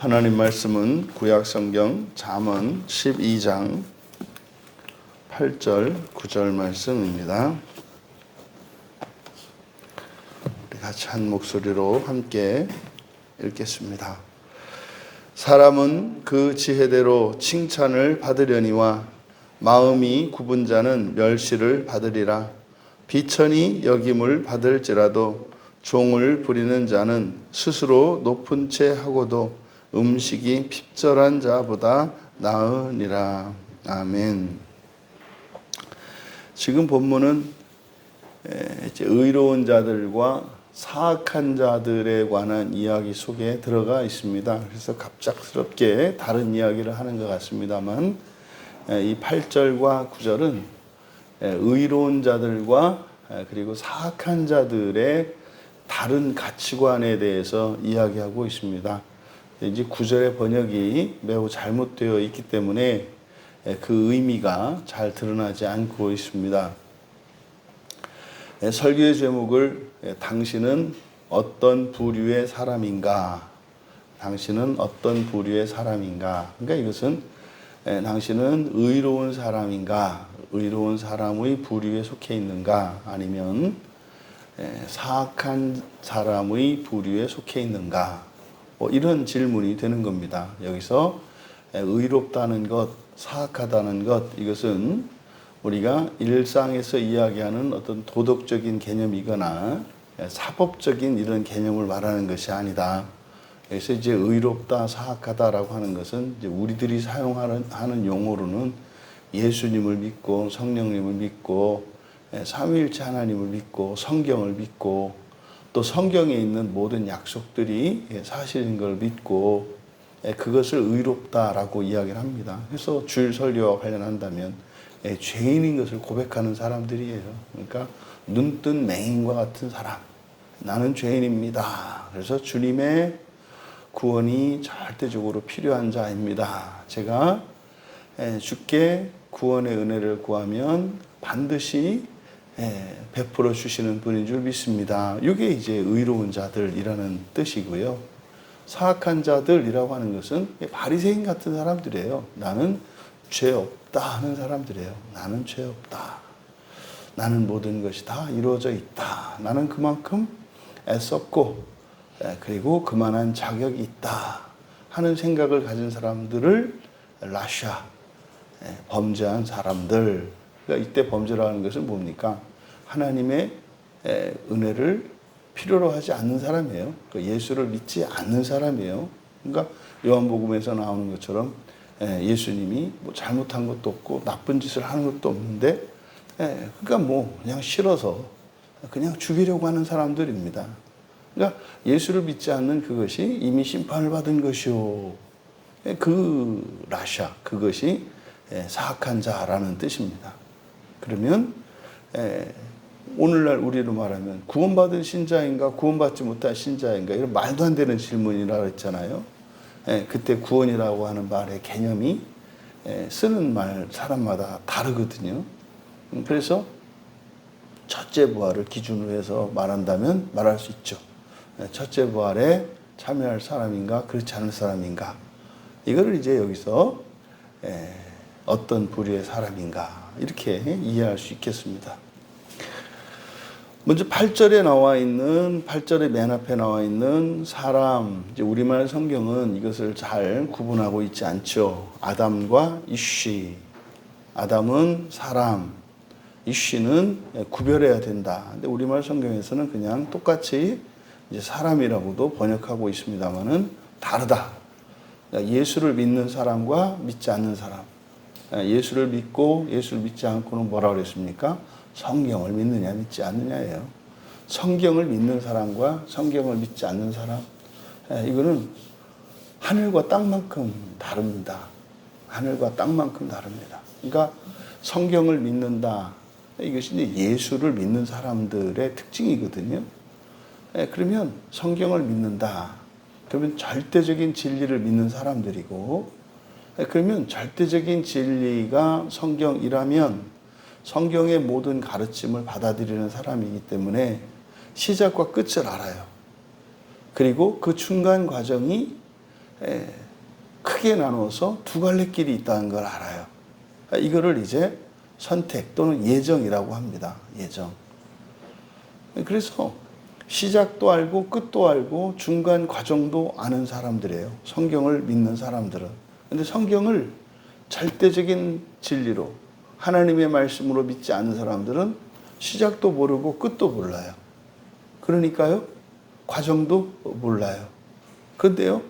하나님 말씀은 구약성경 잠언 12장 8절 9절 말씀입니다. 우리 같이 한 목소리로 함께 읽겠습니다. 사람은 그 지혜대로 칭찬을 받으려니와 마음이 굽은 자는 멸시를 받으리라. 비천히 여김을 받을지라도 종을 부리는 자는 스스로 높은 채 하고도 음식이 핍절한 자보다 나으니라. 아멘. 지금 본문은 이제 의로운 자들과 사악한 자들에 관한 이야기 속에 들어가 있습니다. 그래서 갑작스럽게 다른 이야기를 하는 것 같습니다만, 이 8절과 9절은 의로운 자들과 그리고 사악한 자들의 다른 가치관에 대해서 이야기하고 있습니다. 이제 9절의 번역이 매우 잘못되어 있기 때문에 그 의미가 잘 드러나지 않고 있습니다. 설교의 제목을 당신은 어떤 부류의 사람인가? 당신은 어떤 부류의 사람인가? 그러니까 이것은 당신은 의로운 사람인가? 의로운 사람의 부류에 속해 있는가? 아니면 사악한 사람의 부류에 속해 있는가? 이런 질문이 되는 겁니다. 여기서 의롭다는 것, 사악하다는 것, 이것은 우리가 일상에서 이야기하는 어떤 도덕적인 개념이거나 사법적인 이런 개념을 말하는 것이 아니다. 그래서 이제 의롭다, 사악하다라고 하는 것은 이제 우리들이 사용하는 용어로는 예수님을 믿고 성령님을 믿고 삼위일체 하나님을 믿고 성경을 믿고 또 성경에 있는 모든 약속들이 사실인 걸 믿고 그것을 의롭다라고 이야기를 합니다. 그래서 주일 설교와 관련한다면 죄인인 것을 고백하는 사람들이에요. 그러니까 눈뜬 맹인과 같은 사람, 나는 죄인입니다. 그래서 주님의 구원이 절대적으로 필요한 자입니다. 제가 주께 구원의 은혜를 구하면 반드시 베풀어 주시는 분인 줄 믿습니다. 이게 이제 의로운 자들이라는 뜻이고요. 사악한 자들이라고 하는 것은 바리새인 같은 사람들이에요. 나는 죄 없다 하는 사람들이에요. 나는 죄 없다. 나는 모든 것이 다 이루어져 있다. 나는 그만큼 애썼고 그리고 그만한 자격이 있다 하는 생각을 가진 사람들을 라샤, 범죄한 사람들. 그러니까 이때 범죄라는 것은 뭡니까? 하나님의 은혜를 필요로 하지 않는 사람이에요. 예수를 믿지 않는 사람이에요. 그러니까 요한복음에서 나오는 것처럼 예수님이 뭐 잘못한 것도 없고 나쁜 짓을 하는 것도 없는데 그러니까 뭐 그냥 싫어서 그냥 죽이려고 하는 사람들입니다. 그러니까 예수를 믿지 않는 그것이 이미 심판을 받은 것이요. 그 라샤, 그것이 사악한 자라는 뜻입니다. 그러면 오늘날 우리로 말하면 구원받은 신자인가 구원받지 못한 신자인가 이런 말도 안 되는 질문이라고 했잖아요. 그때 구원이라고 하는 말의 개념이 쓰는 말 사람마다 다르거든요. 그래서 첫째 부활을 기준으로 해서 말한다면 말할 수 있죠. 첫째 부활에 참여할 사람인가 그렇지 않을 사람인가 이거를 이제 여기서 어떤 부류의 사람인가 이렇게 이해할 수 있겠습니다. 먼저 8절에 나와 있는 8절의 맨 앞에 나와 있는 사람, 이제 우리말 성경은 이것을 잘 구분하고 있지 않죠. 아담과 이쉬. 아담은 사람, 이쉬는 구별해야 된다. 근데 우리말 성경에서는 그냥 똑같이 이제 사람이라고도 번역하고 있습니다만은 다르다. 그러니까 예수를 믿는 사람과 믿지 않는 사람. 예수를 믿고 예수를 믿지 않고는 뭐라고 그랬습니까? 성경을 믿느냐 믿지 않느냐예요. 성경을 믿는 사람과 성경을 믿지 않는 사람, 이거는 하늘과 땅만큼 다릅니다. 하늘과 땅만큼 다릅니다. 그러니까 성경을 믿는다. 이것이 이제 예수를 믿는 사람들의 특징이거든요. 그러면 성경을 믿는다. 그러면 절대적인 진리를 믿는 사람들이고, 그러면 절대적인 진리가 성경이라면 성경의 모든 가르침을 받아들이는 사람이기 때문에 시작과 끝을 알아요. 그리고 그 중간 과정이 크게 나눠서 두 갈래 길이 있다는 걸 알아요. 이거를 이제 선택 또는 예정이라고 합니다. 예정. 그래서 시작도 알고 끝도 알고 중간 과정도 아는 사람들이에요. 성경을 믿는 사람들은. 근데 성경을 절대적인 진리로 하나님의 말씀으로 믿지 않는 사람들은 시작도 모르고 끝도 몰라요. 그러니까요, 과정도 몰라요. 그런데요,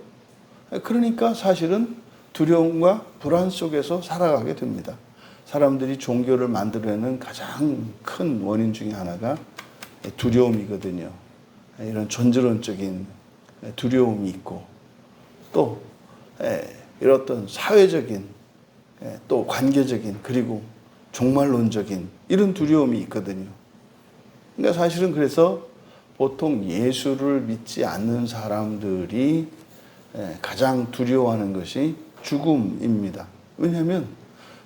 그러니까 사실은 두려움과 불안 속에서 살아가게 됩니다. 사람들이 종교를 만들어내는 가장 큰 원인 중에 하나가 두려움이거든요. 이런 존재론적인 두려움이 있고, 또 이런 어떤 사회적인, 또 관계적인, 그리고 종말론적인 이런 두려움이 있거든요. 그러니까 사실은 그래서 보통 예수를 믿지 않는 사람들이 가장 두려워하는 것이 죽음입니다. 왜냐하면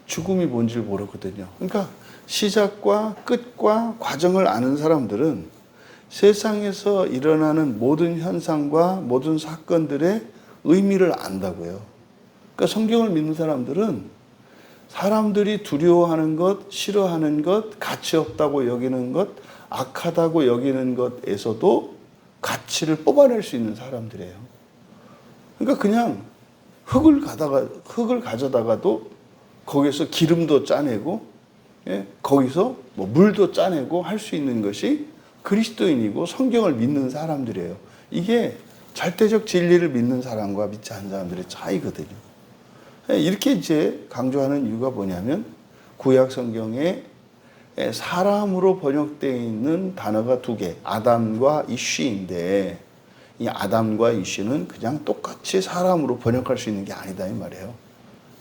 죽음이 뭔지 모르거든요. 그러니까 시작과 끝과 과정을 아는 사람들은 세상에서 일어나는 모든 현상과 모든 사건들의 의미를 안다고요. 그러니까 성경을 믿는 사람들은 사람들이 두려워하는 것, 싫어하는 것, 가치 없다고 여기는 것, 악하다고 여기는 것에서도 가치를 뽑아낼 수 있는 사람들이에요. 그러니까 그냥 흙을 가져다가도 거기서 기름도 짜내고, 거기서 뭐 물도 짜내고 할 수 있는 것이 그리스도인이고 성경을 믿는 사람들이에요. 이게 절대적 진리를 믿는 사람과 믿지 않는 사람들의 차이거든요. 이렇게 이제 강조하는 이유가 뭐냐면 구약 성경에 사람으로 번역되어 있는 단어가 두 개, 아담과 이쉬인데 이 아담과 이쉬는 그냥 똑같이 사람으로 번역할 수 있는 게 아니다 이 말이에요.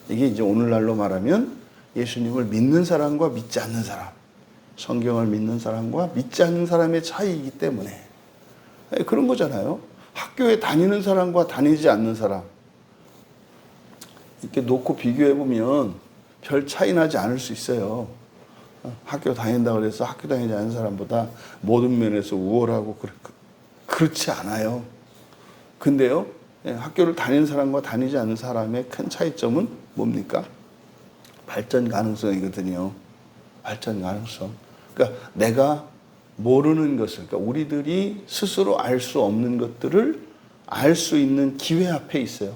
이게 이제 오늘날로 말하면 예수님을 믿는 사람과 믿지 않는 사람, 성경을 믿는 사람과 믿지 않는 사람의 차이이기 때문에 그런 거잖아요. 학교에 다니는 사람과 다니지 않는 사람 이렇게 놓고 비교해 보면 별 차이 나지 않을 수 있어요. 학교 다닌다고 해서 학교 다니지 않는 사람보다 모든 면에서 우월하고 그렇지 않아요. 근데요, 학교를 다니는 사람과 다니지 않는 사람의 큰 차이점은 뭡니까? 발전 가능성이거든요. 발전 가능성. 그러니까 내가 모르는 것을, 그러니까 우리들이 스스로 알 수 없는 것들을 알 수 있는 기회 앞에 있어요.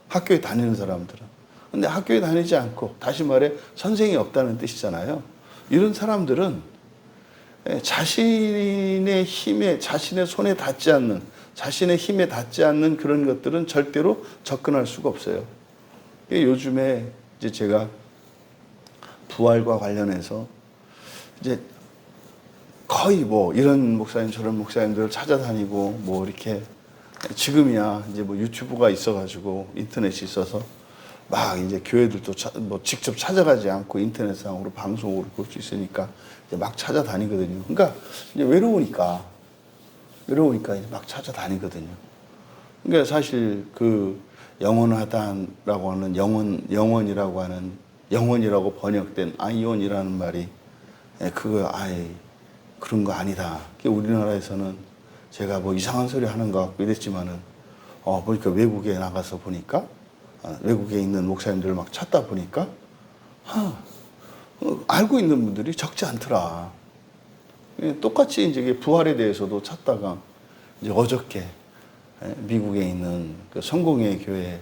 학교에 다니는 사람들은. 근데 학교에 다니지 않고, 다시 말해 선생이 없다는 뜻이잖아요. 이런 사람들은 자신의 힘에, 자신의 손에 닿지 않는, 자신의 힘에 닿지 않는 그런 것들은 절대로 접근할 수가 없어요. 요즘에 이제 제가 부활과 관련해서 이제 거의 뭐 이런 목사님 저런 목사님들을 찾아다니고 뭐 이렇게 지금이야 이제 뭐 유튜브가 있어가지고 인터넷이 있어서 막 이제 교회들도 뭐 직접 찾아가지 않고 인터넷상으로 방송으로 볼 수 있으니까 이제 막 찾아다니거든요. 그러니까 이제 외로우니까 이제 막 찾아다니거든요. 그러니까 사실 그 영원하다라고 하는 영원이라고 하는 영원이라고 번역된 아이온이라는 말이 그거 아예 그런 거 아니다. 우리나라에서는 제가 뭐 이상한 소리 하는 것 같고 이랬지만은 보니까 외국에 나가서 보니까 외국에 있는 목사님들을 막 찾다 보니까 알고 있는 분들이 적지 않더라. 똑같이 이제 부활에 대해서도 찾다가 이제 어저께 미국에 있는 그 성공회 교회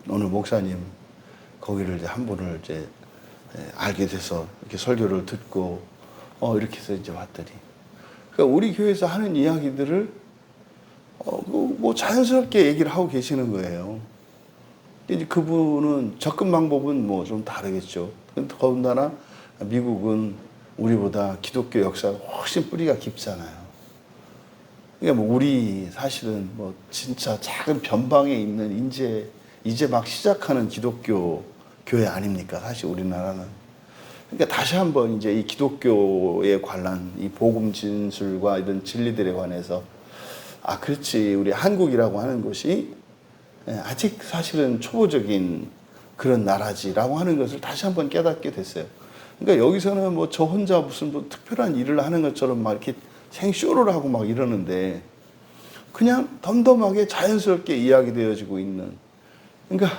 오늘 목사님 거기를 이제 한 분을 이제 알게 돼서 이렇게 설교를 듣고 이렇게 해서 이제 왔더니 그러니까 우리 교회에서 하는 이야기들을 뭐 자연스럽게 얘기를 하고 계시는 거예요. 이제 그분은 접근 방법은 뭐 좀 다르겠죠. 근데 더군다나 미국은 우리보다 기독교 역사가 훨씬 뿌리가 깊잖아요. 그러니까 뭐 우리 사실은 뭐 진짜 작은 변방에 있는 이제 막 시작하는 기독교 교회 아닙니까? 사실 우리나라는. 그러니까 다시 한번 이제 이 기독교에 관한 이 복음 진술과 이런 진리들에 관해서 그렇지 우리 한국이라고 하는 곳이 아직 사실은 초보적인 그런 나라지라고 하는 것을 다시 한번 깨닫게 됐어요. 그러니까 여기서는 뭐 저 혼자 무슨 뭐 특별한 일을 하는 것처럼 막 이렇게 생쇼를 하고 막 이러는데 그냥 덤덤하게 자연스럽게 이야기되어지고 있는 그러니까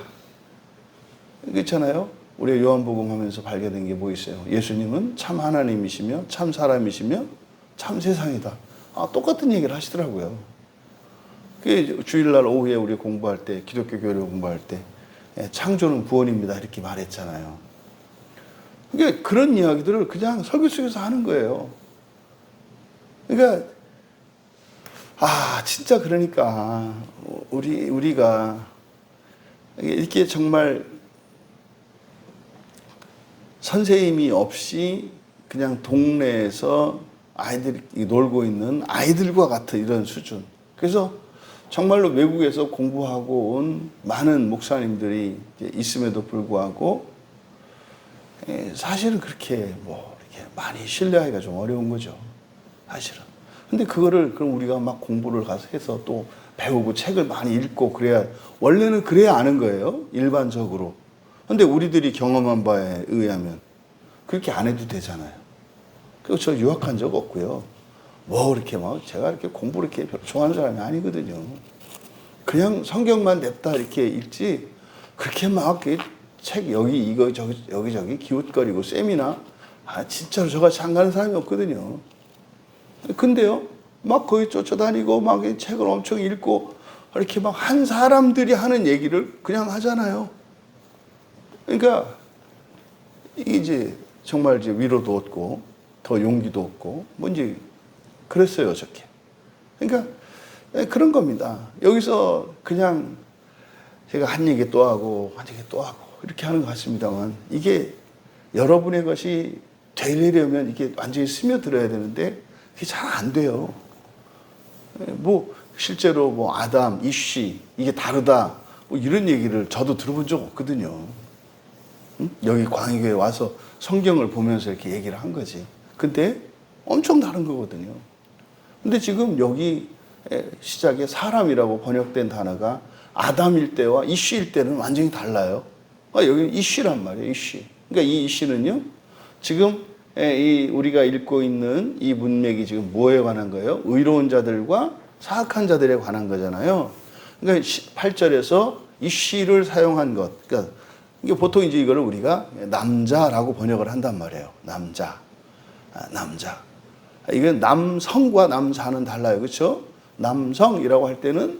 그렇잖아요. 우리가 요한복음 하면서 발견된 게 뭐 있어요? 예수님은 참 하나님이시며 참 사람이시며 참 세상이다. 똑같은 얘기를 하시더라고요. 그 주일날 오후에 우리 공부할 때, 기독교 교리 공부할 때 창조는 구원입니다 이렇게 말했잖아요. 그러니까 그런 이야기들을 그냥 설교 속에서 하는 거예요. 그러니까 진짜 그러니까 우리가 이렇게 정말 선생님이 없이 그냥 동네에서 아이들이 놀고 있는 아이들과 같은 이런 수준. 그래서 정말로 외국에서 공부하고 온 많은 목사님들이 있음에도 불구하고 사실은 그렇게 이렇게 많이 신뢰하기가 좀 어려운 거죠. 사실은. 근데 그거를 그럼 우리가 막 공부를 가서 해서 또 배우고 책을 많이 읽고 그래야, 원래는 그래야 아는 거예요. 일반적으로. 근데 우리들이 경험한 바에 의하면 그렇게 안 해도 되잖아요. 그리고 저 유학한 적 없고요. 이렇게 제가 이렇게 공부를 이렇게 별로 좋아하는 사람이 아니거든요. 그냥 성경만 냅다 이렇게 읽지, 그렇게 막 책 여기저기 기웃거리고 세미나, 진짜로 저같이 안 가는 사람이 없거든요. 근데요, 막 거기 쫓아다니고 막 책을 엄청 읽고 이렇게 막 한 사람들이 하는 얘기를 그냥 하잖아요. 그러니까 이게 이제 정말 이제 위로도 얻고 더 용기도 얻고 이제 그랬어요, 저렇게. 그러니까 그런 겁니다. 여기서 그냥 제가 한 얘기 또 하고 한 얘기 또 하고 이렇게 하는 것 같습니다만, 이게 여러분의 것이 되려면 이게 완전히 스며들어야 되는데 그게 잘 안 돼요. 실제로 아담, 이씨 이게 다르다 이런 얘기를 저도 들어본 적 없거든요. 여기 광야교회에 와서 성경을 보면서 이렇게 얘기를 한 거지. 근데 엄청 다른 거거든요. 근데 지금 여기 시작에 사람이라고 번역된 단어가 아담일 때와 이씨일 때는 완전히 달라요. 여기는 이씨란 말이에요, 이씨. 그러니까 이 이씨는요, 지금 우리가 읽고 있는 이 문맥이 지금 뭐에 관한 거예요? 의로운 자들과 사악한 자들에 관한 거잖아요. 그러니까 8절에서 이씨를 사용한 것. 그러니까 이게 보통 이제 이거를 우리가 남자라고 번역을 한단 말이에요. 남자. 이건 남성과 남자는 달라요. 그렇죠? 남성이라고 할 때는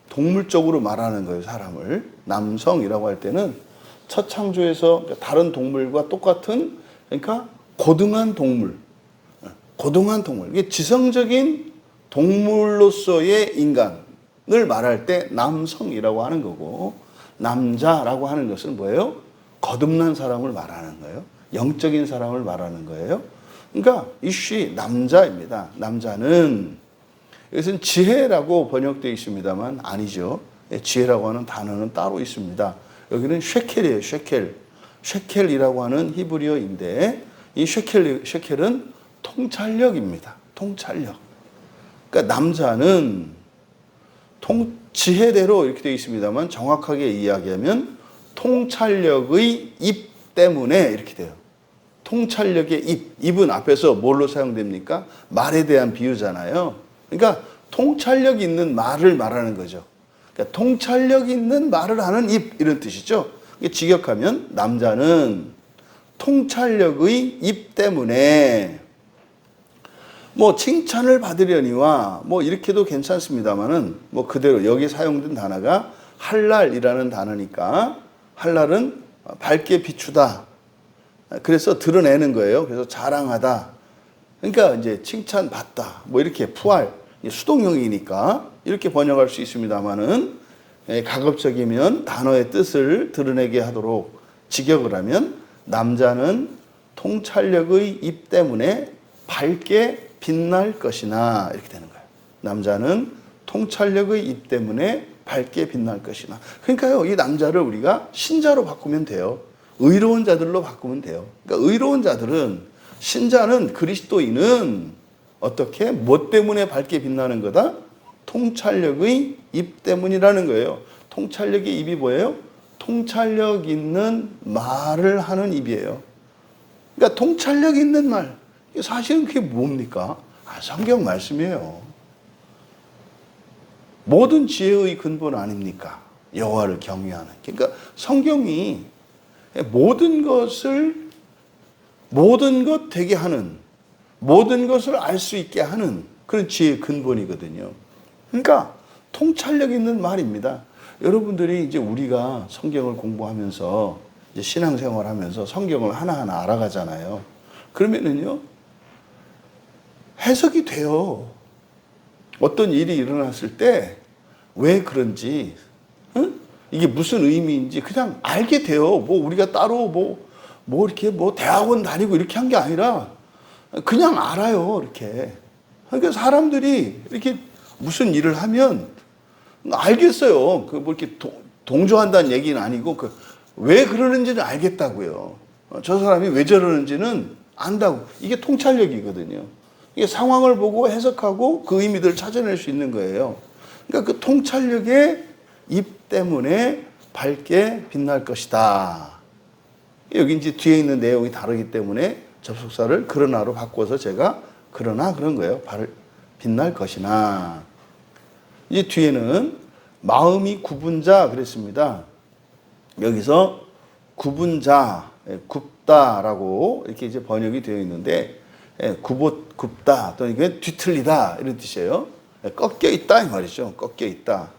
동물적으로 말하는 거예요, 사람을. 남성이라고 할 때는 첫 창조에서 다른 동물과 똑같은, 그러니까 고등한 동물. 이게 지성적인 동물로서의 인간을 말할 때 남성이라고 하는 거고, 남자라고 하는 것은 뭐예요? 거듭난 사람을 말하는 거예요. 영적인 사람을 말하는 거예요. 그러니까 이씨 남자입니다. 남자는, 이것은 지혜라고 번역되어 있습니다만 아니죠. 지혜라고 하는 단어는 따로 있습니다. 여기는 쉐켈이에요. 쉐켈이라고 하는 히브리어인데, 이 쉐켈은 통찰력입니다. 통찰력. 그러니까 남자는 지혜대로 이렇게 되어 있습니다만 정확하게 이야기하면 통찰력의 입 때문에 이렇게 돼요. 통찰력의 입. 입은 앞에서 뭘로 사용됩니까? 말에 대한 비유잖아요. 그러니까 통찰력 있는 말을 말하는 거죠. 그러니까 통찰력 있는 말을 하는 입, 이런 뜻이죠. 직역하면 남자는 통찰력의 입 때문에 칭찬을 받으려니와 이렇게도 괜찮습니다만은 그대로 여기 사용된 단어가 할랄이라는 단어니까, 할랄은 밝게 비추다. 그래서 드러내는 거예요. 그래서 자랑하다. 그러니까 이제 칭찬받다. 이렇게 부활, 수동형이니까 이렇게 번역할 수 있습니다만은, 가급적이면 단어의 뜻을 드러내게 하도록 직역을 하면, 남자는 통찰력의 입 때문에 밝게 빛날 것이나, 이렇게 되는 거예요. 남자는 통찰력의 입 때문에 밝게 빛날 것이나. 그러니까요, 이 남자를 우리가 신자로 바꾸면 돼요. 의로운 자들로 바꾸면 돼요. 그러니까 의로운 자들은, 신자는, 그리스도인은 어떻게, 뭐 때문에 밝게 빛나는 거다? 통찰력의 입 때문이라는 거예요. 통찰력의 입이 뭐예요? 통찰력 있는 말을 하는 입이에요. 그러니까 통찰력 있는 말. 사실은 그게 뭡니까? 성경 말씀이에요. 모든 지혜의 근본 아닙니까? 여호와를 경외하는. 그러니까 성경이 모든 것 되게 하는, 모든 것을 알 수 있게 하는 그런 지혜의 근본이거든요. 그러니까 통찰력 있는 말입니다. 여러분들이 이제 우리가 성경을 공부하면서 이제 신앙생활하면서 성경을 하나하나 알아가잖아요. 그러면은요, 해석이 돼요. 어떤 일이 일어났을 때 왜 그런지, 응? 이게 무슨 의미인지 그냥 알게 돼요. 뭐 우리가 따로 뭐 이렇게 뭐 대학원 다니고 이렇게 한 게 아니라 그냥 알아요. 이렇게. 그러니까 사람들이 이렇게 무슨 일을 하면 알겠어요. 그 뭐 이렇게 동조한다는 얘기는 아니고 왜 그러는지는 알겠다고요. 저 사람이 왜 저러는지는 안다고. 이게 통찰력이거든요. 이게 상황을 보고 해석하고 그 의미들을 찾아낼 수 있는 거예요. 그러니까 그 통찰력의 입 때문에 밝게 빛날 것이다. 여기 이제 뒤에 있는 내용이 다르기 때문에 접속사를 그러나로 바꿔서 제가 그러나 그런 거예요. 빛날 것이나. 이제 뒤에는 마음이 굽은 자 그랬습니다. 여기서 굽은 자, 굽다라고 이렇게 이제 번역이 되어 있는데, 굽다 또는 이게 뒤틀리다 이런 뜻이에요. 꺾여 있다 이 말이죠. 꺾여 있다.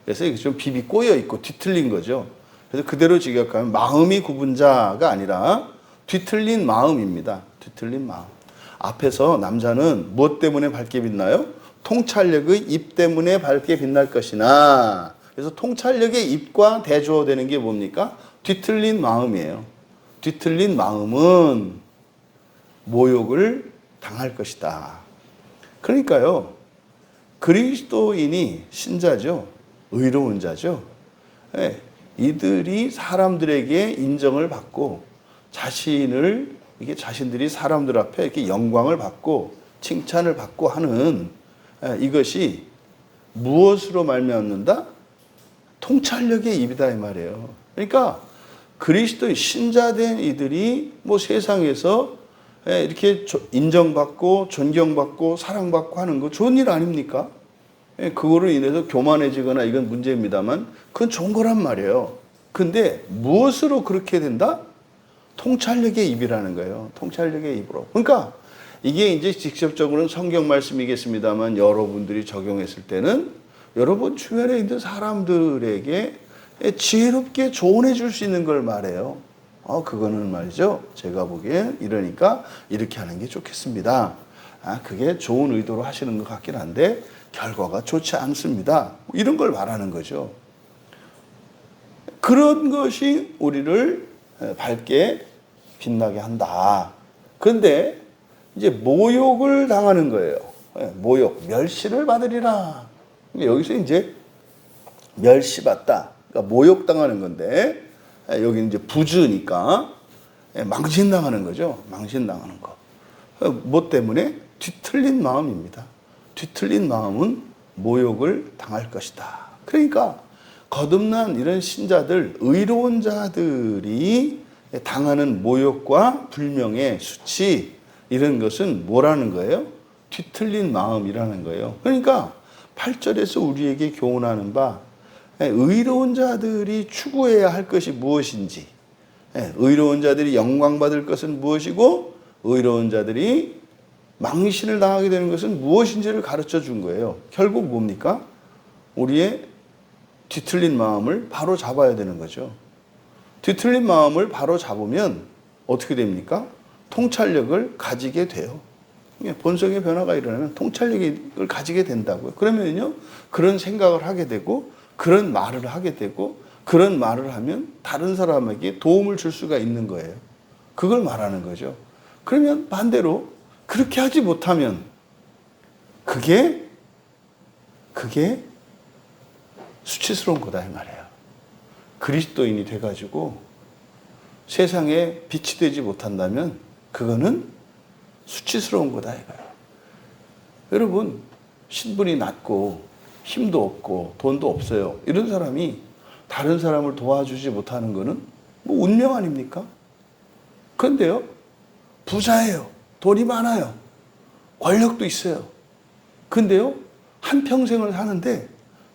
그래서 이게 좀 비비 꼬여 있고 뒤틀린 거죠. 그래서 그대로 직역하면 마음이 굽은 자가 아니라 뒤틀린 마음입니다. 뒤틀린 마음. 앞에서 남자는 무엇 때문에 밝게 빛나요? 통찰력의 입 때문에 밝게 빛날 것이나. 그래서 통찰력의 입과 대조되는 게 뭡니까? 뒤틀린 마음이에요. 뒤틀린 마음은 모욕을 당할 것이다. 그러니까요, 그리스도인이 신자죠. 의로운 자죠. 이들이 사람들에게 인정을 받고 자신들이 사람들 앞에 이렇게 영광을 받고 칭찬을 받고 하는 이것이 무엇으로 말미암는다? 통찰력의 입이다 이 말이에요. 그러니까 그리스도의 신자된 이들이 뭐 세상에서 이렇게 인정받고 존경받고 사랑받고 하는 거 좋은 일 아닙니까? 그거로 인해서 교만해지거나 이건 문제입니다만 그건 좋은 거란 말이에요. 근데 무엇으로 그렇게 된다? 통찰력의 입이라는 거예요. 통찰력의 입으로. 그러니까 이게 이제 직접적으로는 성경 말씀이겠습니다만 여러분들이 적용했을 때는 여러분 주변에 있는 사람들에게 지혜롭게 조언해 줄 수 있는 걸 말해요. 그거는 말이죠. 제가 보기엔 이러니까 이렇게 하는 게 좋겠습니다. 그게 좋은 의도로 하시는 것 같긴 한데 결과가 좋지 않습니다. 이런 걸 말하는 거죠. 그런 것이 우리를 밝게 빛나게 한다. 그런데 이제 모욕을 당하는 거예요. 모욕, 멸시를 받으리라. 여기서 이제 멸시받다. 그러니까 모욕당하는 건데 여기 이제 부주니까 망신당하는 거죠. 망신당하는 거. 뭐 때문에? 뒤틀린 마음입니다. 뒤틀린 마음은 모욕을 당할 것이다. 그러니까 거듭난 이런 신자들, 의로운 자들이 당하는 모욕과 불명예, 수치 이런 것은 뭐라는 거예요? 뒤틀린 마음이라는 거예요. 그러니까 8절에서 우리에게 교훈하는 바 의로운 자들이 추구해야 할 것이 무엇인지, 의로운 자들이 영광받을 것은 무엇이고 의로운 자들이 망신을 당하게 되는 것은 무엇인지를 가르쳐 준 거예요. 결국 뭡니까? 우리의 뒤틀린 마음을 바로 잡아야 되는 거죠. 뒤틀린 마음을 바로 잡으면 어떻게 됩니까? 통찰력을 가지게 돼요. 본성의 변화가 일어나면 통찰력을 가지게 된다고요. 그러면요, 그런 생각을 하게 되고 그런 말을 하게 되고 그런 말을 하면 다른 사람에게 도움을 줄 수가 있는 거예요. 그걸 말하는 거죠. 그러면 반대로 그렇게 하지 못하면 그게 수치스러운 거다 이 말이에요. 그리스도인이 돼가지고 세상에 빛이 되지 못한다면 그거는 수치스러운 거다 이거예요. 여러분, 신분이 낮고 힘도 없고 돈도 없어요. 이런 사람이 다른 사람을 도와주지 못하는 거는 뭐 운명 아닙니까? 그런데요, 부자예요. 돈이 많아요. 권력도 있어요. 근데요, 한평생을 사는데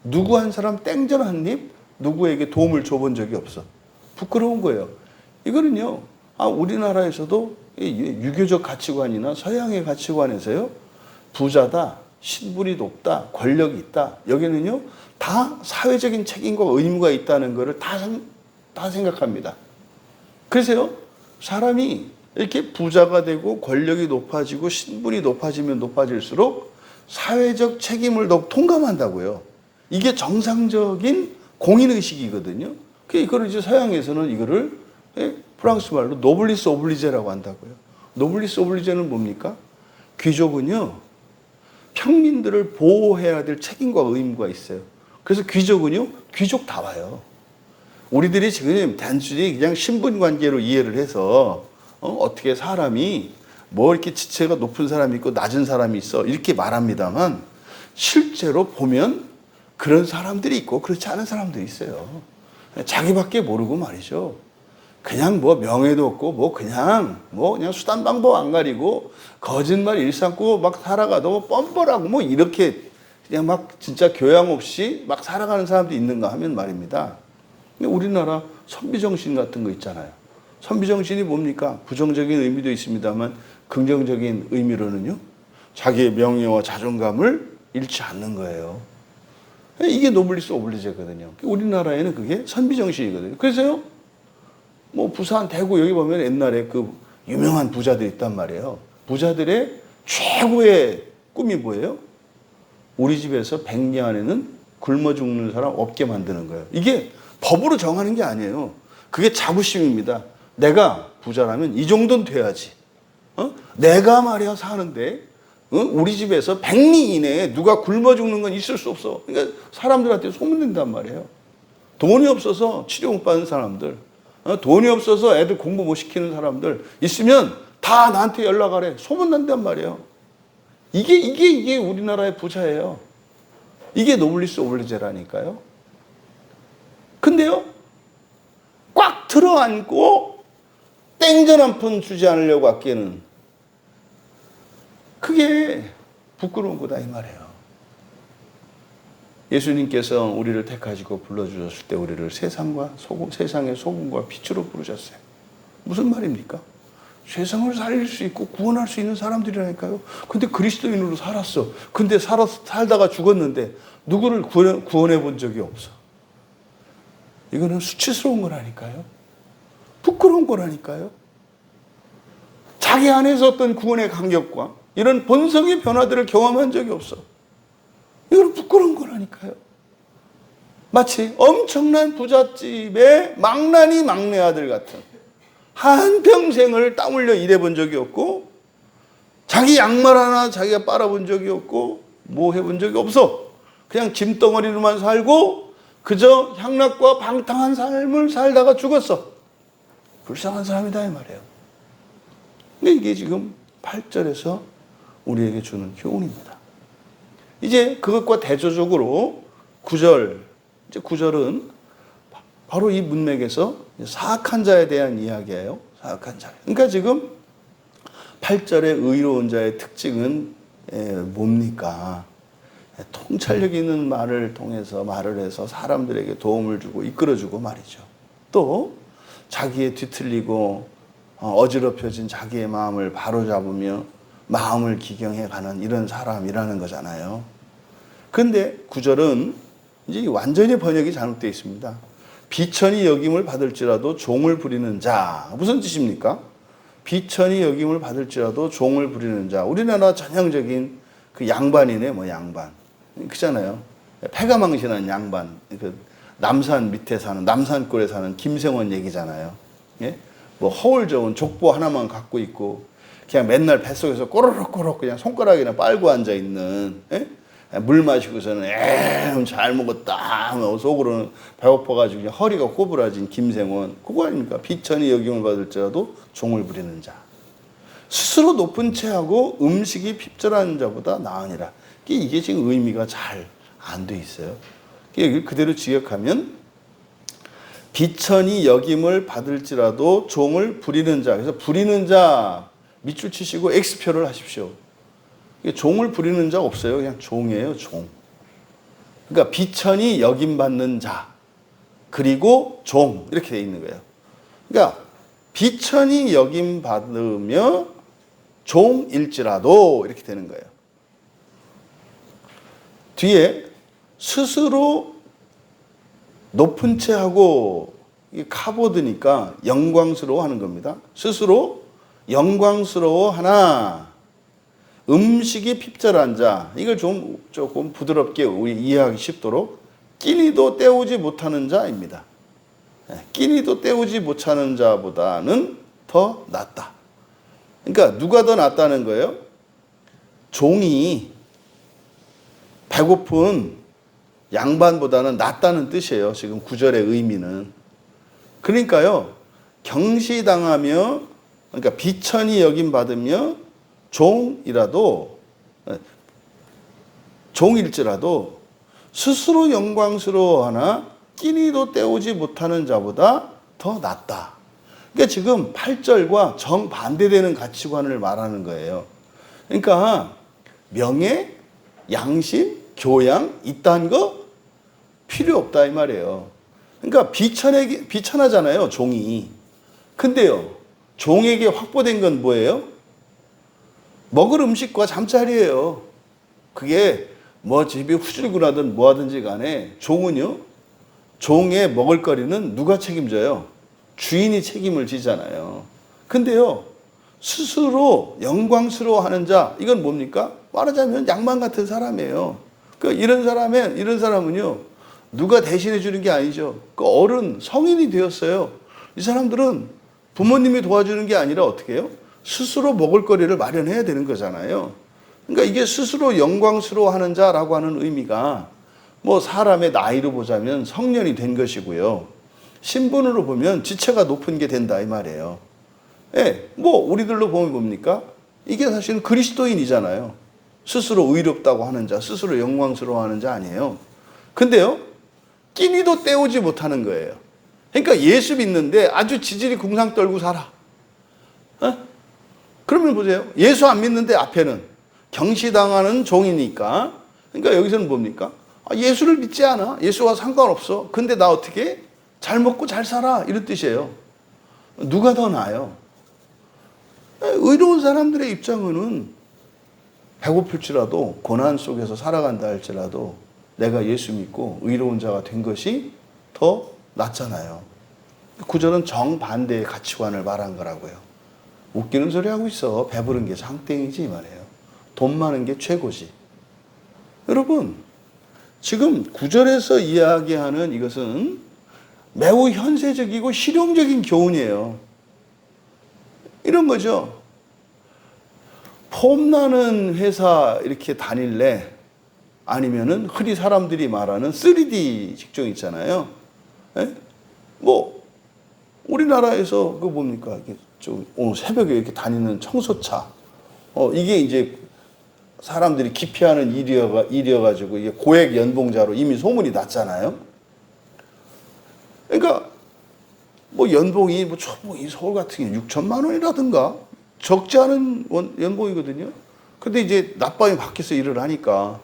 누구 한 사람 땡전 한 입 누구에게 도움을 줘본 적이 없어. 부끄러운 거예요. 이거는요, 우리나라에서도 유교적 가치관이나 서양의 가치관에서요, 부자다, 신분이 높다, 권력이 있다. 여기는요, 다 사회적인 책임과 의무가 있다는 것을 다 생각합니다. 그래서요, 사람이 이렇게 부자가 되고 권력이 높아지고 신분이 높아지면 높아질수록 사회적 책임을 더 통감한다고요. 이게 정상적인 공인의식이거든요. 이거를 이제 서양에서는 이거를 프랑스 말로 노블리스 오블리제라고 한다고요. 노블리스 오블리제는 뭡니까? 귀족은요, 평민들을 보호해야 될 책임과 의무가 있어요. 그래서 귀족은요, 귀족다워요. 우리들이 지금 단순히 그냥 신분 관계로 이해를 해서 어떻게 사람이 뭐 이렇게 지체가 높은 사람이 있고 낮은 사람이 있어 이렇게 말합니다만 실제로 보면 그런 사람들이 있고 그렇지 않은 사람들이 있어요. 자기밖에 모르고 말이죠. 그냥 뭐 명예도 없고 그냥 수단 방법 안 가리고 거짓말 일삼고 막 살아가도 뻔뻔하고 이렇게 그냥 막 진짜 교양 없이 막 살아가는 사람도 있는가 하면 말입니다. 우리나라 선비정신 같은 거 있잖아요. 선비정신이 뭡니까? 부정적인 의미도 있습니다만 긍정적인 의미로는요, 자기의 명예와 자존감을 잃지 않는 거예요. 이게 노블리스 오블리제거든요. 우리나라에는 그게 선비정신이거든요. 그래서요, 부산, 대구 여기 보면 옛날에 그 유명한 부자들이 있단 말이에요. 부자들의 최고의 꿈이 뭐예요? 우리 집에서 100년 안에는 굶어 죽는 사람 없게 만드는 거예요. 이게 법으로 정하는 게 아니에요. 그게 자부심입니다. 내가 부자라면 이 정도는 돼야지. 내가 말이야 사는데 우리 집에서 100리 이내에 누가 굶어 죽는 건 있을 수 없어. 그러니까 사람들한테 소문낸단 말이에요. 돈이 없어서 치료 못 받는 사람들, 돈이 없어서 애들 공부 못 시키는 사람들 있으면 다 나한테 연락하래. 소문난단 말이에요. 이게 우리나라의 부자예요. 이게 노블리스 오블리제라니까요. 근데요, 꽉 들어앉고 땡전 한 푼 주지 않으려고 아끼는 그게 부끄러운 거다 이 말이에요. 예수님께서 우리를 택하시고 불러주셨을 때 우리를 세상의 소금과 빛으로 부르셨어요. 무슨 말입니까? 세상을 살릴 수 있고 구원할 수 있는 사람들이라니까요. 근데 그리스도인으로 살았어. 근데 살다가 죽었는데 누구를 구원해 본 적이 없어. 이거는 수치스러운 거라니까요. 부끄러운 거라니까요. 자기 안에서 어떤 구원의 감격과 이런 본성의 변화들을 경험한 적이 없어. 이건 부끄러운 거라니까요. 마치 엄청난 부잣집의 망나니 막내 아들 같은, 한평생을 땀 흘려 일해본 적이 없고 자기 양말 하나 자기가 빨아본 적이 없고 뭐 해본 적이 없어. 그냥 짐덩어리로만 살고 그저 향락과 방탕한 삶을 살다가 죽었어. 불쌍한 사람이다 이 말이에요. 근데 이게 지금 8절에서 우리에게 주는 교훈입니다. 이제 그것과 대조적으로 9절, 이제 9절은 바로 이 문맥에서 사악한 자에 대한 이야기예요. 사악한 자. 그러니까 지금 8절의 의로운 자의 특징은 뭡니까? 통찰력 있는 말을 통해서 말을 해서 사람들에게 도움을 주고 이끌어주고 말이죠. 또 자기의 뒤틀리고 어지럽혀진 자기의 마음을 바로잡으며 마음을 기경해가는 이런 사람이라는 거잖아요. 그런데 9절은 이제 완전히 번역이 잘못되어 있습니다. 비천히 여김을 받을지라도 종을 부리는 자. 무슨 뜻입니까? 비천히 여김을 받을지라도 종을 부리는 자. 우리나라 전형적인 그 양반이네, 양반. 그잖아요. 패가망신한 양반. 그 남산 밑에 사는, 남산골에 사는 김생원 얘기잖아요. 예? 허울 좋은 족보 하나만 갖고 있고, 그냥 맨날 뱃속에서 꼬르륵꼬르륵 그냥 손가락이나 빨고 앉아있는, 예? 물 마시고서는 잘 먹었다 하면 속으로는 배고파가지고 그냥 허리가 꼬부라진 김생원. 그거 아닙니까? 비천히 여김을 받을지라도 종을 부리는 자. 스스로 높은 채하고 음식이 핍절한 자보다 나으니라. 이게 지금 의미가 잘 안 돼 있어요. 여기 그대로 직역하면 비천히 여김을 받을지라도 종을 부리는 자. 그래서 부리는 자 밑줄 치시고 X표를 하십시오. 종을 부리는 자 없어요. 그냥 종이에요, 종. 그러니까 비천히 여김받는 자. 그리고 종 이렇게 돼 있는 거예요. 그러니까 비천히 여김 받으며 종일지라도 이렇게 되는 거예요. 뒤에 스스로 높은 채 하고 카보드니까 영광스러워 하는 겁니다. 스스로 영광스러워 하나 음식이 핍절한 자, 이걸 좀 조금 부드럽게 우리 이해하기 쉽도록 끼니도 때우지 못하는 자입니다. 끼니도 때우지 못하는 자보다는 더 낫다. 그러니까 누가 더 낫다는 거예요? 종이 배고픈 양반보다는 낫다는 뜻이에요. 지금 구절의 의미는. 그러니까요, 경시당하며, 그러니까 비천히 여김 받으며 종일지라도 스스로 영광스러워하나 끼니도 때우지 못하는 자보다 더 낫다. 그러니까 지금 8절과 정반대되는 가치관을 말하는 거예요. 그러니까 명예, 양심, 교양 이딴 거 필요 없다 이 말이에요. 그러니까 비천하잖아요, 종이. 근데요, 종에게 확보된 건 뭐예요? 먹을 음식과 잠자리예요. 그게 뭐 집이 후줄근하든 뭐하든지 간에 종은요, 종의 먹을거리는 누가 책임져요? 주인이 책임을 지잖아요. 근데요, 스스로 영광스러워하는 자, 이건 뭡니까? 말하자면 양반 같은 사람이에요. 그러니까 이런 사람은요, 누가 대신해 주는 게 아니죠. 그 어른, 성인이 되었어요. 이 사람들은 부모님이 도와주는 게 아니라 어떻게 해요? 스스로 먹을거리를 마련해야 되는 거잖아요. 그러니까 이게 스스로 영광스러워하는 자라고 하는 의미가 뭐 사람의 나이로 보자면 성년이 된 것이고요. 신분으로 보면 지체가 높은 게 된다 이 말이에요. 예, 뭐 우리들로 보면 뭡니까? 이게 사실은 그리스도인이잖아요. 스스로 의롭다고 하는 자, 스스로 영광스러워하는 자 아니에요. 근데요, 끼니도 때우지 못하는 거예요. 그러니까 예수 믿는데 아주 지질이 궁상 떨고 살아. 그러면 보세요. 예수 안 믿는데 앞에는 경시당하는 종이니까. 그러니까 여기서는 뭡니까? 예수를 믿지 않아. 예수와 상관없어. 근데 나 어떻게? 잘 먹고 잘 살아. 이런 뜻이에요. 누가 더 나아요? 의로운 사람들의 입장은 배고플지라도 고난 속에서 살아간다 할지라도 내가 예수 믿고 의로운 자가 된 것이 더 낫잖아요. 구절은 정반대의 가치관을 말한 거라고요. 웃기는 소리 하고 있어. 배부른 게 장땡이지 이 말이에요. 돈 많은 게 최고지. 여러분, 지금 구절에서 이야기하는 이것은 매우 현세적이고 실용적인 교훈이에요. 이런 거죠. 폼나는 회사 이렇게 다닐래? 아니면은 흔히 사람들이 말하는 3D 직종 있잖아요. 에? 뭐 우리나라에서 그 뭡니까? 좀 오늘 새벽에 이렇게 다니는 청소차. 이게 이제 사람들이 기피하는 일이어가지고 이게 고액 연봉자로 이미 소문이 났잖아요. 그러니까 뭐 연봉이 이 서울 같은 게 6천만 원이라든가 적지 않은 연봉이거든요. 근데 이제 낮밤이 밖에서 일을 하니까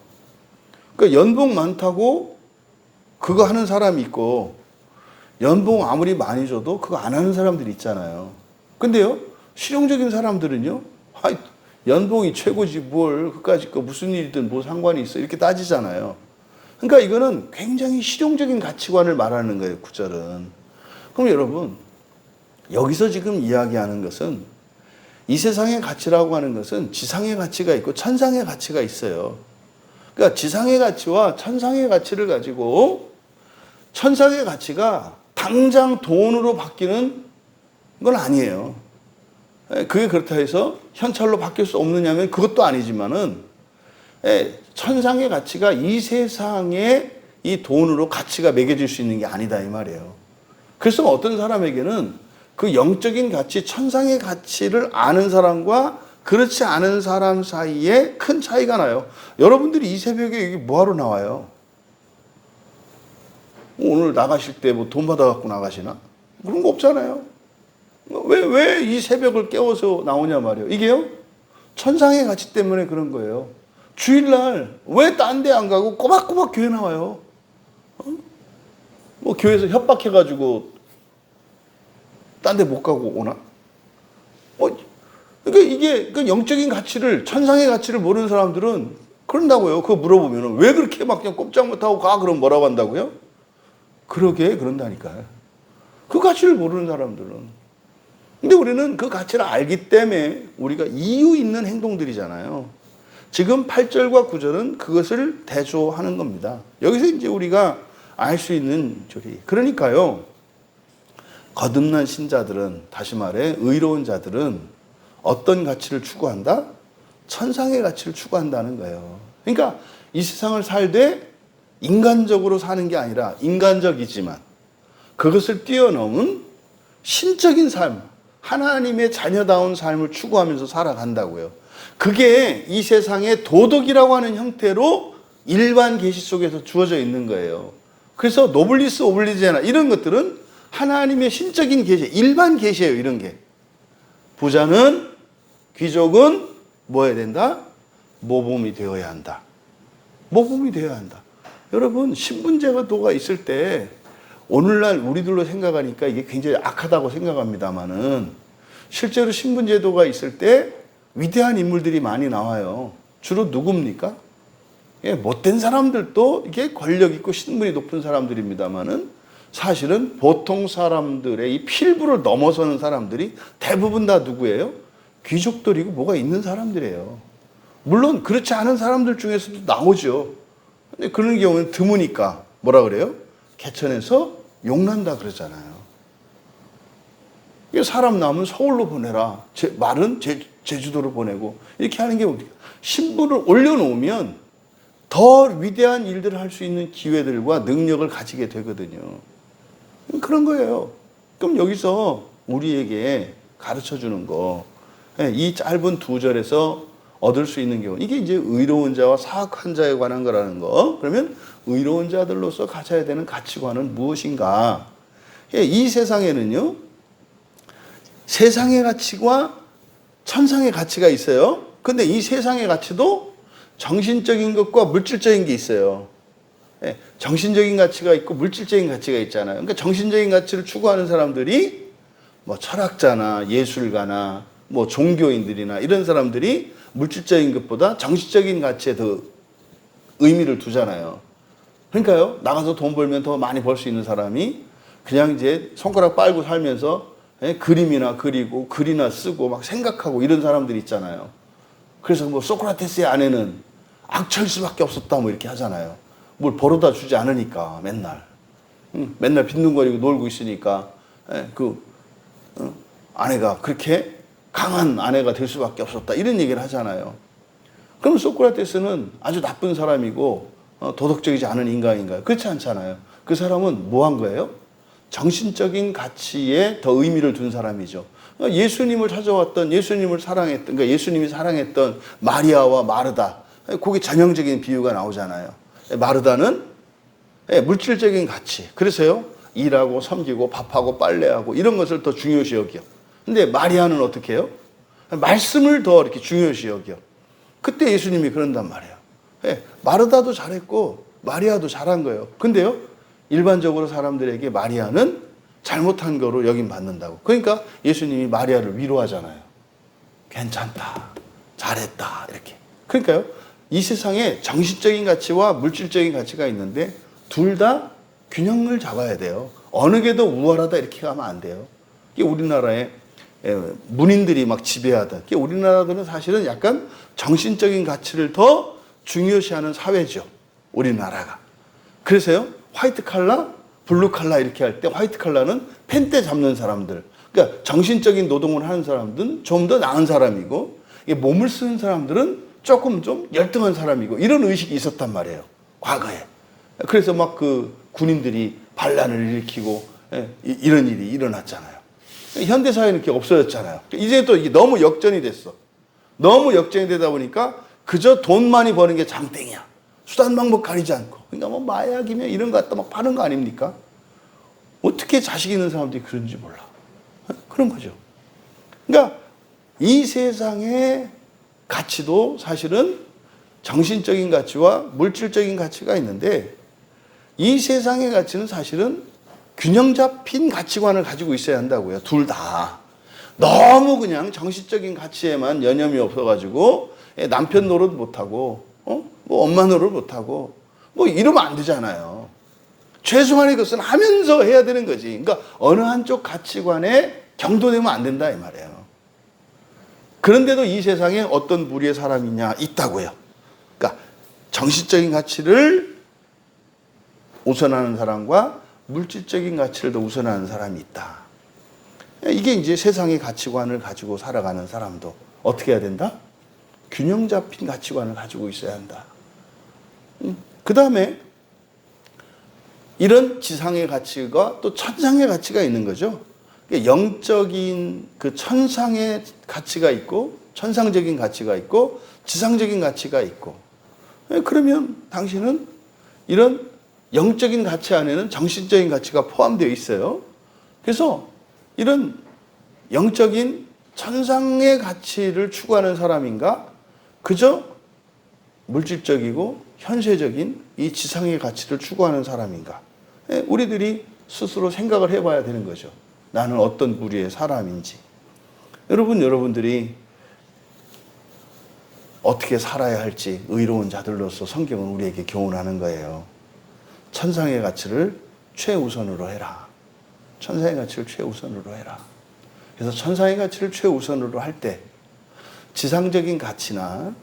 그러니까 연봉 많다고 그거 하는 사람이 있고 연봉 아무리 많이 줘도 그거 안 하는 사람들이 있잖아요. 근데요, 실용적인 사람들은요, 연봉이 최고지 뭘 그까짓 거 무슨 일이든 뭐 상관이 있어 이렇게 따지잖아요. 그러니까 이거는 굉장히 실용적인 가치관을 말하는 거예요, 구절은. 그럼 여러분, 여기서 지금 이야기하는 것은 이 세상의 가치라고 하는 것은 지상의 가치가 있고 천상의 가치가 있어요. 그러니까 지상의 가치와 천상의 가치를 가지고 천상의 가치가 당장 돈으로 바뀌는 건 아니에요. 그게 그렇다 해서 현찰로 바뀔 수 없느냐면 그것도 아니지만은 천상의 가치가 이 세상에 이 돈으로 가치가 매겨질 수 있는 게 아니다 이 말이에요. 그래서 어떤 사람에게는 그 영적인 가치, 천상의 가치를 아는 사람과 그렇지 않은 사람 사이에 큰 차이가 나요. 여러분들이 이 새벽에 여기 뭐하러 나와요? 오늘 나가실 때 뭐 돈 받아갖고 나가시나? 그런 거 없잖아요. 왜 이 새벽을 깨워서 나오냐 말이에요. 이게요, 천상의 가치 때문에 그런 거예요. 주일날 왜 딴 데 안 가고 꼬박꼬박 교회 나와요? 뭐 교회에서 협박해가지고 딴 데 못 가고 오나? 그러니까 이게 그 영적인 가치를, 천상의 가치를 모르는 사람들은 그런다고요. 그거 물어보면 왜 그렇게 막 그냥 꼼짝 못하고 가? 그럼 뭐라고 한다고요? 그러게 그런다니까요. 그 가치를 모르는 사람들은. 근데 우리는 그 가치를 알기 때문에 우리가 이유 있는 행동들이잖아요. 지금 8절과 9절은 그것을 대조하는 겁니다. 여기서 이제 우리가 알 수 있는 줄이, 그러니까요, 거듭난 신자들은, 다시 말해 의로운 자들은 어떤 가치를 추구한다? 천상의 가치를 추구한다는 거예요. 그러니까 이 세상을 살되 인간적으로 사는 게 아니라, 인간적이지만 그것을 뛰어넘은 신적인 삶, 하나님의 자녀다운 삶을 추구하면서 살아간다고요. 그게 이 세상의 도덕이라고 하는 형태로 일반 계시 속에서 주어져 있는 거예요. 그래서 노블리스 오블리제나 이런 것들은 하나님의 신적인 계시, 일반 계시예요. 이런 게. 부자는, 귀족은 뭐 해야 된다? 모범이 되어야 한다. 모범이 되어야 한다. 여러분, 신분제도가 있을 때 오늘날 우리들로 생각하니까 이게 굉장히 악하다고 생각합니다만은, 실제로 신분제도가 있을 때 위대한 인물들이 많이 나와요. 주로 누굽니까? 못된 사람들도 이게 권력 있고 신분이 높은 사람들입니다만은, 사실은 보통 사람들의 이 필부를 넘어서는 사람들이 대부분 다 누구예요? 귀족들이고 뭐가 있는 사람들이에요. 물론 그렇지 않은 사람들 중에서도 나오죠. 근데 그런 경우는 드무니까 뭐라 그래요? 개천에서 용난다 그러잖아요. 사람 남은 서울로 보내라. 말은 제주도로 보내고 이렇게 하는 게 어디야? 신분을 올려놓으면 더 위대한 일들을 할 수 있는 기회들과 능력을 가지게 되거든요. 그런 거예요. 그럼 여기서 우리에게 가르쳐 주는 거, 이 짧은 2절에서 얻을 수 있는 경우, 이게 이제 의로운 자와 사악한 자에 관한 거라는 거. 그러면 의로운 자들로서 가져야 되는 가치관은 무엇인가? 이 세상에는요, 세상의 가치와 천상의 가치가 있어요. 근데 이 세상의 가치도 정신적인 것과 물질적인 게 있어요. 정신적인 가치가 있고 물질적인 가치가 있잖아요. 그러니까 정신적인 가치를 추구하는 사람들이 뭐 철학자나 예술가나 뭐 종교인들이나 이런 사람들이 물질적인 것보다 정신적인 가치에 더 의미를 두잖아요. 그러니까요, 나가서 돈 벌면 더 많이 벌 수 있는 사람이 그냥 이제 손가락 빨고 살면서 그림이나 그리고 글이나 쓰고 막 생각하고 이런 사람들이 있잖아요. 그래서 뭐 소크라테스의 아내는 악처일 수밖에 없었다 뭐 이렇게 하잖아요. 뭘 벌어다 주지 않으니까 맨날 빈둥거리고 놀고 있으니까 아내가 그렇게 강한 아내가 될 수밖에 없었다 이런 얘기를 하잖아요. 그럼 소크라테스는 아주 나쁜 사람이고 도덕적이지 않은 인간인가요? 그렇지 않잖아요. 그 사람은 뭐 한 거예요? 정신적인 가치에 더 의미를 둔 사람이죠. 예수님을 찾아왔던, 예수님을 사랑했던, 그러니까 예수님이 사랑했던 마리아와 마르다, 거기 전형적인 비유가 나오잖아요. 마르다는 물질적인 가치, 그래서요 일하고 섬기고 밥하고 빨래하고 이런 것을 더 중요시 여겨. 근데 마리아는 어떻게 해요? 말씀을 더 이렇게 중요시 여겨. 그때 예수님이 그런단 말이에요. 마르다도 잘했고 마리아도 잘한 거예요. 근데요, 일반적으로 사람들에게 마리아는 잘못한 거로 여김 받는다고. 그러니까 예수님이 마리아를 위로하잖아요. 괜찮다, 잘했다, 이렇게. 그러니까요, 이 세상에 정신적인 가치와 물질적인 가치가 있는데 둘 다 균형을 잡아야 돼요. 어느 게 더 우월하다 이렇게 가면 안 돼요. 이게 우리나라에 문인들이 막 지배하다. 우리나라들은 사실은 약간 정신적인 가치를 더 중요시하는 사회죠. 우리나라가. 그래서요, 화이트 칼라, 블루 칼라 이렇게 할 때 화이트 칼라는 펜대 잡는 사람들. 그러니까 정신적인 노동을 하는 사람들은 좀 더 나은 사람이고, 몸을 쓰는 사람들은 조금 좀 열등한 사람이고, 이런 의식이 있었단 말이에요. 과거에. 그래서 막 그 군인들이 반란을 일으키고 이런 일이 일어났잖아요. 현대사회는 이렇게 없어졌잖아요. 이제 또 이게 너무 역전이 됐어. 너무 역전이 되다 보니까 그저 돈 많이 버는 게 장땡이야. 수단 방법 가리지 않고. 그러니까 뭐 마약이면 이런 거 갖다 막 파는 거 아닙니까? 어떻게 자식 있는 사람들이 그런지 몰라. 그런 거죠. 그러니까 이 세상의 가치도 사실은 정신적인 가치와 물질적인 가치가 있는데, 이 세상의 가치는 사실은 균형 잡힌 가치관을 가지고 있어야 한다고요. 둘 다. 너무 그냥 정신적인 가치에만 여념이 없어가지고 남편 노릇 못하고 뭐 엄마 노릇 못하고 뭐 이러면 안 되잖아요. 최소한의 것은 하면서 해야 되는 거지. 그러니까 어느 한쪽 가치관에 경도되면 안 된다 이 말이에요. 그런데도 이 세상에 어떤 부류의 사람이냐 있다고요. 그러니까 정신적인 가치를 우선하는 사람과 물질적인 가치를 더 우선하는 사람이 있다. 이게 이제 세상의 가치관을 가지고 살아가는 사람도 어떻게 해야 된다? 균형 잡힌 가치관을 가지고 있어야 한다. 그 다음에 이런 지상의 가치가 또 천상의 가치가 있는 거죠. 영적인 그 천상의 가치가 있고 천상적인 가치가 있고 지상적인 가치가 있고, 그러면 당신은 이런 영적인 가치 안에는 정신적인 가치가 포함되어 있어요. 그래서 이런 영적인 천상의 가치를 추구하는 사람인가? 그저 물질적이고 현세적인 이 지상의 가치를 추구하는 사람인가? 우리들이 스스로 생각을 해봐야 되는 거죠. 나는 어떤 부류의 사람인지. 여러분들이 어떻게 살아야 할지 의로운 자들로서 성경은 우리에게 교훈하는 거예요. 천상의 가치를 최우선으로 해라. 천상의 가치를 최우선으로 해라. 그래서 천상의 가치를 최우선으로 할 때 지상적인 가치나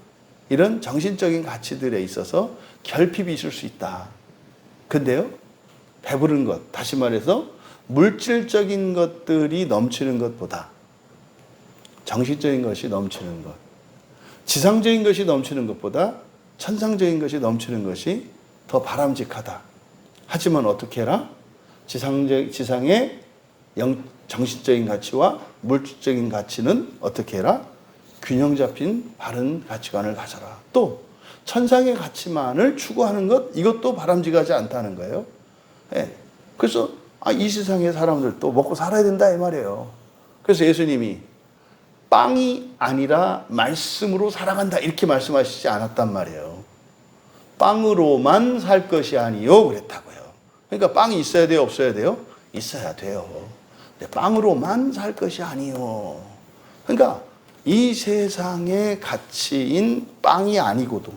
이런 정신적인 가치들에 있어서 결핍이 있을 수 있다. 근데요, 배부른 것, 다시 말해서 물질적인 것들이 넘치는 것보다 정신적인 것이 넘치는 것, 지상적인 것이 넘치는 것보다 천상적인 것이 넘치는 것이 더 바람직하다. 하지만 어떻게 해라? 지상의 정신적인 가치와 물질적인 가치는 어떻게 해라? 균형 잡힌 바른 가치관을 가져라. 또 천상의 가치만을 추구하는 것, 이것도 바람직하지 않다는 거예요. 그래서 이 세상의 사람들도 먹고 살아야 된다 이 말이에요. 그래서 예수님이 빵이 아니라 말씀으로 살아간다 이렇게 말씀하시지 않았단 말이에요. 빵으로만 살 것이 아니요 그랬다고요. 그러니까 빵이 있어야 돼요, 없어야 돼요? 있어야 돼요. 근데 빵으로만 살 것이 아니요. 그러니까 이 세상의 가치인 빵이 아니고도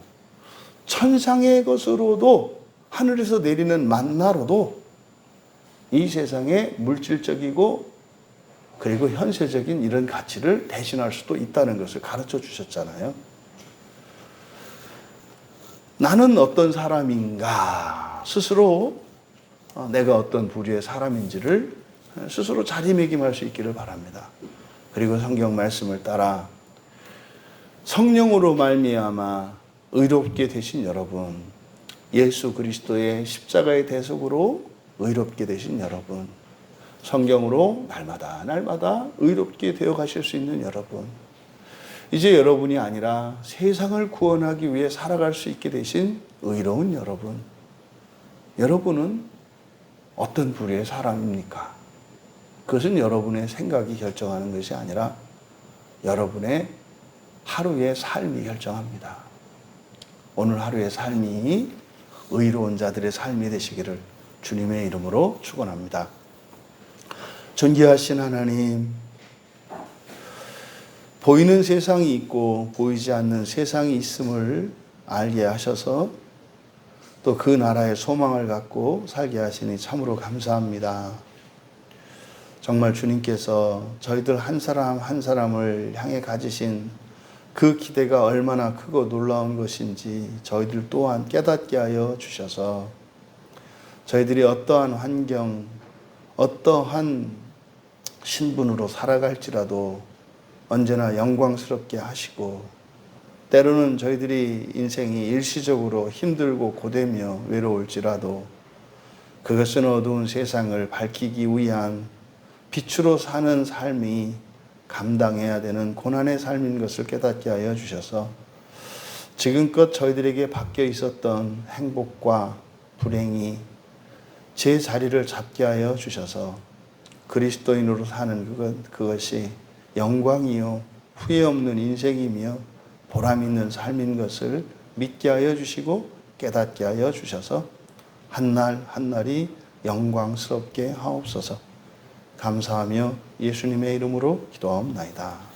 천상의 것으로도 하늘에서 내리는 만나로도 이 세상의 물질적이고 그리고 현세적인 이런 가치를 대신할 수도 있다는 것을 가르쳐 주셨잖아요. 나는 어떤 사람인가? 스스로 내가 어떤 부류의 사람인지를 스스로 자리매김할 수 있기를 바랍니다. 그리고 성경 말씀을 따라 성령으로 말미암아 의롭게 되신 여러분, 예수 그리스도의 십자가의 대속으로 의롭게 되신 여러분, 성경으로 날마다 의롭게 되어 가실 수 있는 여러분, 이제 여러분이 아니라 세상을 구원하기 위해 살아갈 수 있게 되신 의로운 여러분, 여러분은 어떤 부류의 사람입니까? 그것은 여러분의 생각이 결정하는 것이 아니라 여러분의 하루의 삶이 결정합니다. 오늘 하루의 삶이 의로운 자들의 삶이 되시기를 주님의 이름으로 축원합니다. 존귀하신 하나님, 보이는 세상이 있고 보이지 않는 세상이 있음을 알게 하셔서 또 그 나라의 소망을 갖고 살게 하시니 참으로 감사합니다. 정말 주님께서 저희들 한 사람 한 사람을 향해 가지신 그 기대가 얼마나 크고 놀라운 것인지 저희들 또한 깨닫게 하여 주셔서 저희들이 어떠한 환경, 어떠한 신분으로 살아갈지라도 언제나 영광스럽게 하시고, 때로는 저희들이 인생이 일시적으로 힘들고 고되며 외로울지라도 그것은 어두운 세상을 밝히기 위한 빛으로 사는 삶이 감당해야 되는 고난의 삶인 것을 깨닫게 하여 주셔서 지금껏 저희들에게 바뀌어 있었던 행복과 불행이 제 자리를 잡게 하여 주셔서 그리스도인으로 사는 그것이 영광이요 후회 없는 인생이며 보람 있는 삶인 것을 믿게 하여 주시고 깨닫게 하여 주셔서 한 날 한 날이 영광스럽게 하옵소서. 감사하며 예수님의 이름으로 기도하옵나이다.